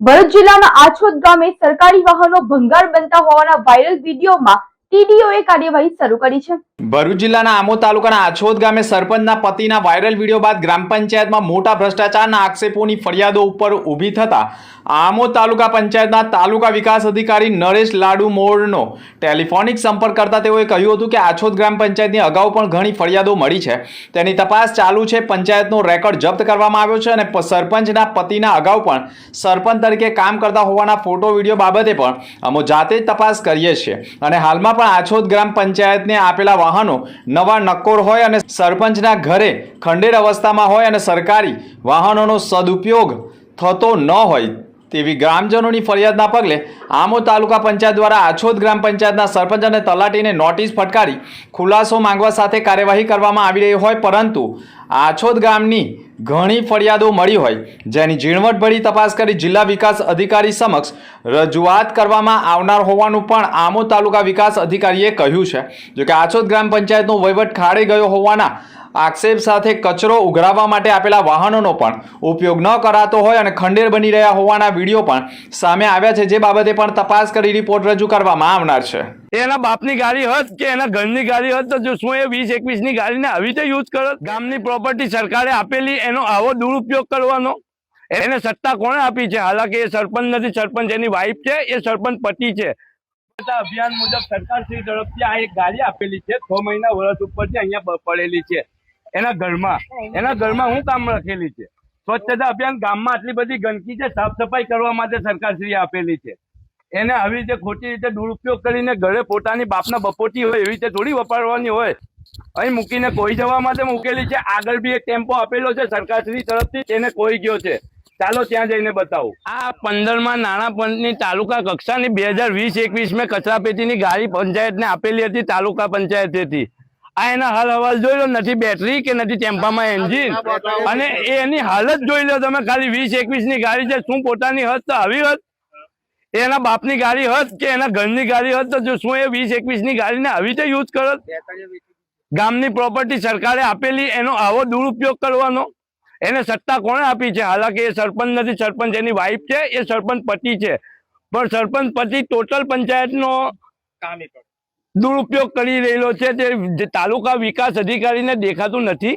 ભરૂચ જિલ્લાના આછોદ ગામે સરકારી વાહનો ભંગાર બનતા હોવાના વાયરલ વિડીયોમાં ટીડીઓએ કાર્યવાહી શરૂ કરી છે। ભરૂચ જિલ્લાના આમોદ તાલુકાના આછોદ ગામે સરપંચના પતિના વાયરલ વિડીયો બાદ ગ્રામ પંચાયતમાં મોટા ભ્રષ્ટાચારના આક્ષેપોની ફરિયાદો ઉપર ઊભી થતા આમોદ તાલુકા પંચાયતના તાલુકા વિકાસ અધિકારી નરેશ લાડુ મોરનો ટેલિફોનિક સંપર્ક કરતા તેઓએ કહ્યું હતું કે આછોદ ગ્રામ પંચાયતની અગાઉ પણ ઘણી ફરિયાદો મળી છે, તેની તપાસ ચાલુ છે। પંચાયતનો રેકોર્ડ જપ્ત કરવામાં આવ્યો છે અને સરપંચના પતિના અગાઉ પણ સરપંચ તરીકે કામ કરતા હોવાના ફોટો વિડીયો બાબતે પણ અમે જાતે જ તપાસ કરીએ છીએ અને હાલમાં પણ આછોદ ગ્રામ પંચાયતને આપેલા વાહનો નવા નક્કોર હોય અને સરપંચના ઘરે ખંડેર અવસ્થામાં હોય અને સરકારી વાહનોનો સદુપયોગ થતો ન હોય તેવી ગ્રામજનોની ફરિયાદના પગલે આમોદ તાલુકા પંચાયત દ્વારા આછોદ ગ્રામ પંચાયતના સરપંચ અને તલાટીને નોટિસ ફટકારી ખુલાસો માંગવા સાથે કાર્યવાહી કરવામાં આવી રહી હોય, પરંતુ આછોદ ગામની ઘણી ફરિયાદો મળી હોય જેની ઝીણવટભરી તપાસ કરી જિલ્લા વિકાસ અધિકારી સમક્ષ રજૂઆત કરવામાં આવનાર હોવાનું પણ આમોદ તાલુકા વિકાસ અધિકારીએ કહ્યું છે। જોકે આછોદ ગ્રામ પંચાયતનો વહીવટ ખાડે ગયો હોવાના આક્ષેપ સાથે કચરો ઉઘરાવવા માટે આપેલા વાહનોનો પણ ઉપયોગ ન કરાતો હોય અને ખંડેર બની રહ્યા હોવાના વિડીયો પણ સામે આવ્યા છે, જે બાબતે પણ તપાસ કરી રિપોર્ટ રજૂ કરવામાં આવનાર છે। એના બાપની ગાડી હોત કે એના ઘરની ગાડી હોત તો જો શું એ 20-21 ની ગાડીને આવી રીતે યુઝ કરત? ગામની પ્રોપર્ટી સરકારે આપેલી એનો આવો દુરુપયોગ કરવાનો, એને સત્તા કોણે આપી છે? હાલાકી એ સરપંચ નથી, સરપંચ એની વાઇફ છે, એ સરપંચ પતિ છે। અભિયાન મુજબ સરકાર શ્રી તરફથી આ એક ગાડી આપેલી છે, 6 મહિના વર્ષ ઉપરથી અહીંયા પડેલી છે। એના ઘરમાં હું કામ રાખેલી છે? સ્વચ્છતા અભિયાન। ગામમાં આટલી બધી ગંદકી છે, સાફ સફાઈ કરવા માટે સરકારશ્રી આપેલી છે, એને આવી રીતે ખોટી રીતે દુરુપયોગ કરીને ઘરે પોતાની બાપના બપોટી હોય એવી રીતે થોડી વપાડવાની હોય, અહીં મૂકીને કોઈ જવા માટે મૂકેલી છે। આગળ બી એક ટેમ્પો આપેલો છે સરકારશ્રી તરફથી, તેને કોઈ ગયો છે, ચાલો ત્યાં જઈને બતાવું। આ 15માં નાણાં પંચની તાલુકા કક્ષાની 2020-21 મેં કચરાપેટીની ગાડી પંચાયતને આપેલી હતી તાલુકા પંચાયતેથી। આ એના હાલ હવાલ જોઈ લો, નથી બેટરી કે નથી ટેમ્પામાં એન્જિન, અને એની હાલત જોઈ લો તમે ખાલી। 20-21 ની ગાડી છે, શું પોતાની હોત તો આવી હોત? એના બાપની ગાડી હોત કે એના ઘરની ગાડી હોત તો જો શું એ 20-21 ની ગાડીને આવી રીતે યુઝ કરત? ગામની પ્રોપર્ટી સરકારે આપેલી એનો આવો દુરુપયોગ કરવાનો, એને સત્તા કોણે આપી છે? હાલાકી એ સરપંચ નથી, સરપંચ એની વાઇફ છે, એ સરપંચ પતિ છે, પણ સરપંચ પતિ ટોટલ પંચાયતનો દુરુપયોગ કરી રહેલો છે, તે તાલુકા વિકાસ અધિકારીને દેખાતું નથી।